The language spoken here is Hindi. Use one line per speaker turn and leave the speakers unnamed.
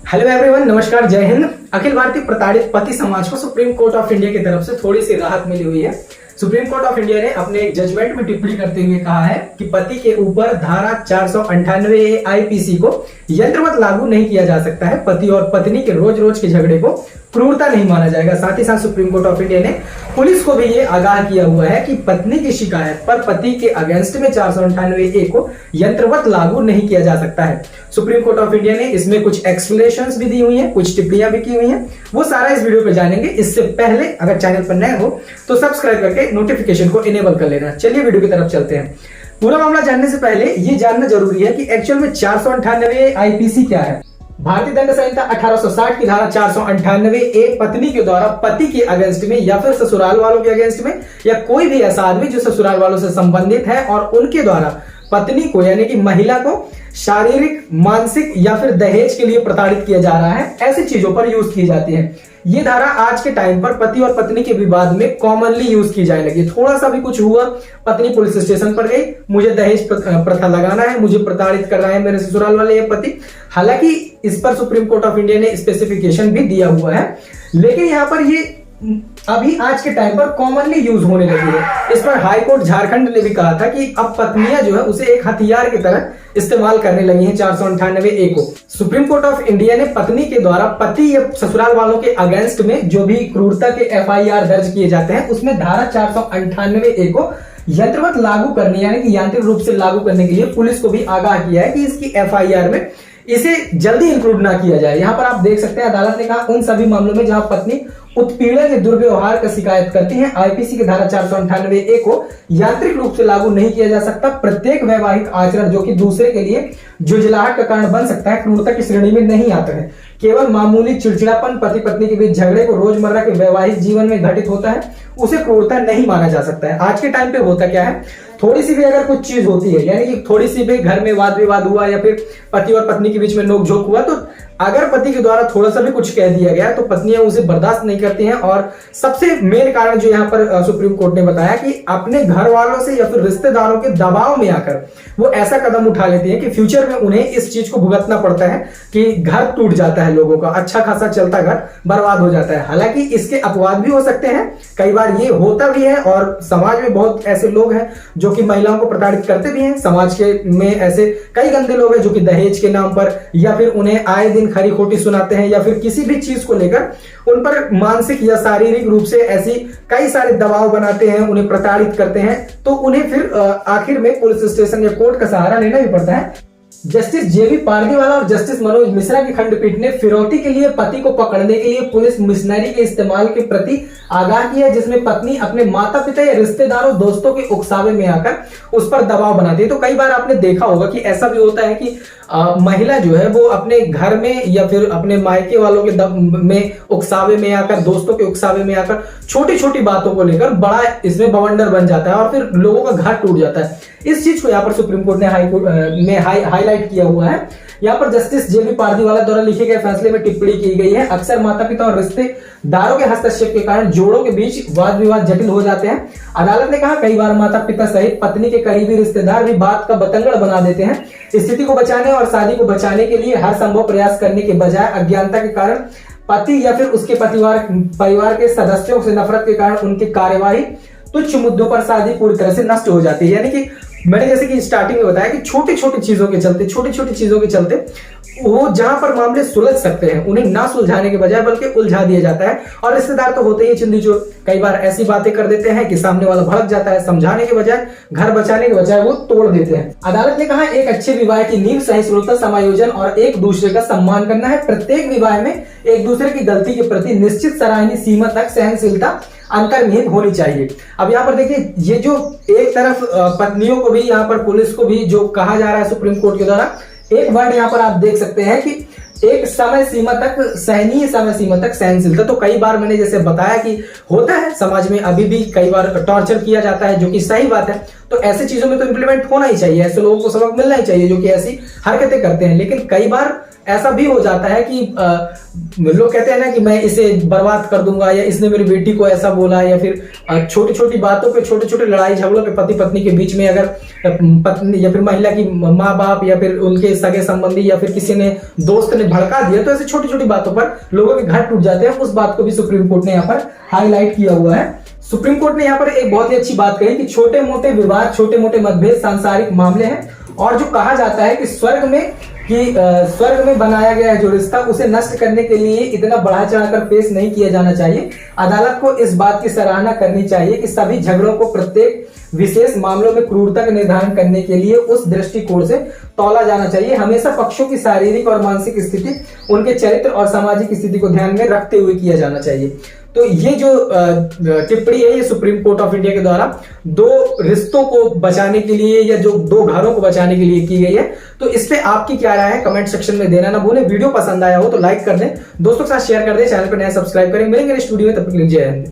हेलो एवरीवन, नमस्कार, जय हिंद। अखिल भारतीय प्रताड़ित पति समाज को सुप्रीम कोर्ट ऑफ इंडिया की तरफ से थोड़ी सी राहत मिली हुई है। सुप्रीम कोर्ट ऑफ इंडिया ने अपने एक जजमेंट में टिप्पणी करते हुए कहा है कि पति के ऊपर धारा 498 आईपीसी को यंत्रवत लागू नहीं किया जा सकता है। पति और पत्नी के रोज रोज के झगड़े को क्रूरता नहीं माना जाएगा। साथ ही साथ सुप्रीम कोर्ट ऑफ इंडिया ने पुलिस को भी ये आगाह किया हुआ है कि पत्नी की शिकायत पर पति के अगेंस्ट में 498 ए को यंत्रवत लागू नहीं किया जा सकता है। सुप्रीम कोर्ट ऑफ इंडिया ने इसमें कुछ एक्सप्लेनेशंस भी दी हुई हैं, कुछ टिप्पणियां भी की हुई हैं, वो सारा इस वीडियो पे जानेंगे। इससे पहले अगर चैनल पर नए हो तो सब्सक्राइब करके नोटिफिकेशन को इनेबल कर लेना। चलिए वीडियो की तरफ चलते हैं। पूरा मामला जानने से पहले ये जानना जरूरी है कि एक्चुअल में 498 आईपीसी क्या है। भारतीय दंड संहिता 1860 की धारा 498 ए पत्नी के द्वारा पति के अगेंस्ट में या फिर ससुराल वालों के अगेंस्ट में या कोई भी ऐसा आदमी जो ससुराल वालों से संबंधित है और उनके द्वारा पत्नी को यानी कि महिला को शारीरिक, मानसिक या फिर दहेज के लिए प्रताड़ित किया जा रहा है, ऐसी चीजों पर यूज की जाती है। ये धारा आज के टाइम पर पति और पत्नी के विवाद में कॉमनली यूज की जाने लगी। थोड़ा सा भी कुछ हुआ, पत्नी पुलिस स्टेशन पर गई, मुझे दहेज प्रथा लगाना है, मुझे प्रताड़ित कर रहे हैं मेरे ससुराल वाले ये पति। हालांकि इस पर सुप्रीम कोर्ट ऑफ इंडिया ने स्पेसिफिकेशन भी दिया हुआ है, लेकिन यहाँ पर ये अभी आज के टाइम पर कॉमनली यूज होने लगी है। इस पर हाई कोर्ट झारखंड ने भी कहा था कि अब पत्नियां जो है उसे एक हथियार की तरह इस्तेमाल करने लगी हैं 498 ए को। सुप्रीम कोर्ट ऑफ इंडिया ने पत्नी के द्वारा पति या ससुराल वालों के अगेंस्ट में जो भी क्रूरता के एफआईआर दर्ज किए जाते हैं उसमें धारा 498 ए को यंत्रवत लागू करने यानी कि यांत्रिक रूप से लागू करने के लिए पुलिस को भी आगाह किया है कि इसकी एफआईआर में इसे जल्दी इंक्लूड ना किया जाए। यहाँ पर आप देख सकते हैं अदालत ने कहा उन सभी मामलों में जहां पत्नी उत्पीड़न के दुर्व्यवहार का शिकायत करती है, आईपीसी की धारा 498 ए को यांत्रिक रूप से लागू नहीं किया जा सकता। प्रत्येक वैवाहिक आचरण जो कि दूसरे के लिए जुझलाहट का कारण बन सकता है क्रूरता की श्रेणी में नहीं आता है। केवल मामूली चिड़चिड़ापन पति पत्नी के बीच झगड़े को रोजमर्रा के वैवाहिक जीवन में घटित होता है, उसे क्रूरता नहीं माना जा सकता है। आज के टाइम पे होता क्या है, थोड़ी सी भी अगर कुछ चीज होती है यानी कि थोड़ी सी भी घर में वाद विवाद हुआ या फिर पति और पत्नी के बीच में नोकझोंक हुआ, तो अगर पति के द्वारा थोड़ा सा भी कुछ कह दिया गया तो पत्नियां उसे बर्दाश्त नहीं करती हैं। और सबसे मेन कारण जो यहाँ पर सुप्रीम कोर्ट ने बताया कि अपने घर वालों से या फिर रिश्तेदारों के दबाव में आकर वो ऐसा कदम उठा लेती है कि फ्यूचर में उन्हें इस चीज को भुगतना पड़ता है कि घर टूट जाता है, लोगों का अच्छा खासा चलता घर बर्बाद हो जाता है। हालांकि इसके अपवाद भी हो सकते हैं, कई बार ये होता भी है और समाज में बहुत ऐसे लोग हैं जो कि महिलाओं को प्रताड़ित करते भी हैं। समाज के में ऐसे कई गंदे लोग हैं जो कि दहेज के नाम पर या फिर उन्हें आए दिन खरी खोटी सुनाते हैं या फिर किसी भी चीज को लेकर उन पर मानसिक या शारीरिक रूप से ऐसी कई सारे दबाव बनाते हैं, उन्हें प्रताड़ित करते हैं, तो उन्हें फिर आखिर में पुलिस स्टेशन या कोर्ट का सहारा लेना भी पड़ता है। जस्टिस जेबी पारदीवाला और जस्टिस मनोज मिश्रा की खंडपीठ ने फिरौती के लिए पति को पकड़ने के लिए पुलिस मिशनरी के इस्तेमाल के प्रति आगाह किया, जिसमें पत्नी अपने माता पिता या रिश्तेदारों दोस्तों के उकसावे में आकर उस पर दबाव बनाती है। तो कई बार आपने देखा होगा कि ऐसा भी होता है कि महिला जो है वो अपने घर में या फिर अपने मायके वालों के में उकसावे में आकर, दोस्तों के उकसावे में आकर छोटी छोटी बातों को लेकर बड़ा इसमें बवंडर बन जाता है और फिर लोगों का घर टूट जाता है। इस चीज को यहाँ पर सुप्रीम कोर्ट ने हाईलाइट किया हुआ है। यहाँ पर जस्टिस जेबी पारदीवाला द्वारा लिखे गए फैसले में टिप्पणी की गई है, अक्सर माता पिता और रिश्तेदारों के हस्तक्षेप के कारण जोड़ों के बीच वाद विवाद जटिल हो जाते हैं। अदालत ने कहा कई बार माता पिता सहित पत्नी के करीबी रिश्तेदार भी बात का बतंगड़ बना देते हैं। स्थिति को बचाने और शादी को बचाने के लिए हर संभव प्रयास करने के बजाय अज्ञानता के कारण पति या फिर उसके परिवार के सदस्यों से नफरत के कारण उनकी कार्यवाही तुच्छ मुद्दों पर शादी पूरी तरह से नष्ट हो जाती है। यानी कि मैंने जैसे कि स्टार्टिंग में बताया कि छोटी छोटी चीजों के चलते वो जहां पर मामले सुलझ सकते हैं उन्हें ना सुलझाने के बजाय बल्कि उलझा दिया जाता है। और रिश्तेदार तो होते ही चिंदी चोर, कई बार ऐसी बातें कर देते हैं कि सामने वाला भड़क जाता है, समझाने के बजाय, घर बचाने के बजाय वो तोड़ देते हैं। अदालत ने कहा एक अच्छे विवाह की नींव सहिष्णुता, समायोजन और एक दूसरे का सम्मान करना है। प्रत्येक विवाह में एक दूसरे की गलती के प्रति निश्चित सराहनीय सीमा तक सहनशीलता अंतर्निहित होनी चाहिए। अब यहाँ पर देखिए, ये जो एक तरफ पत्नियों को भी, यहाँ पर पुलिस को भी जो कहा जा रहा है सुप्रीम कोर्ट के द्वारा, एक वर्ड यहाँ पर आप देख सकते हैं कि एक समय सीमा तक सहनशीलता। तो कई बार मैंने जैसे बताया कि होता है समाज में अभी भी कई बार टॉर्चर किया जाता है, जो कि सही बात है। तो ऐसी चीजों में तो इंप्लीमेंट होना ही चाहिए, ऐसे लोगों को सबक मिलना ही चाहिए जो कि ऐसी हरकतें करते हैं। लेकिन कई बार ऐसा भी हो जाता है कि लोग कहते हैं ना कि मैं इसे बर्बाद कर दूंगा, या इसने मेरी बेटी को ऐसा बोला, या फिर छोटी छोटी बातों पे, छोटे छोटे लड़ाई झगड़ों पे पति पत्नी के बीच में अगर पत्नी या फिर महिला की माँ बाप या फिर उनके सगे संबंधी या फिर किसी ने दोस्त ने भड़का दिया, तो ऐसे छोटी छोटी बातों पर लोगों के घर टूट जाते हैं। उस बात को भी सुप्रीम कोर्ट ने यहाँ पर हाईलाइट किया हुआ है। सुप्रीम कोर्ट ने यहाँ पर एक बहुत ही अच्छी बात कही कि छोटे मोटे विवाद, छोटे मोटे मतभेद सांसारिक मामले हैं, और जो कहा जाता है कि स्वर्ग में बनाया गया है जो रिश्ता, उसे नष्ट करने के लिए इतना बढ़ा चढ़ाकर पेश नहीं किया जाना चाहिए। अदालत को इस बात की सराहना करनी चाहिए कि सभी झगड़ों को प्रत्येक विशेष मामलों में क्रूरता का निर्धारण करने के लिए उस दृष्टिकोण से तौला जाना चाहिए। हमेशा पक्षों की शारीरिक और मानसिक स्थिति, उनके चरित्र और सामाजिक स्थिति को ध्यान में रखते हुए किया जाना चाहिए। तो ये जो टिप्पणी है, ये सुप्रीम कोर्ट ऑफ इंडिया के द्वारा दो रिश्तों को बचाने के लिए या जो दो घरों को बचाने के लिए की गई है। तो इस पे आपकी क्या राय है कमेंट सेक्शन में देना ना भूलें। वीडियो पसंद आया हो तो लाइक कर दें, दोस्तों के साथ शेयर कर दें, चैनल पर नया सब्सक्राइब करें। मिलेंगे नेक्स्ट वीडियो में, तब तक के लिए जय हिंद।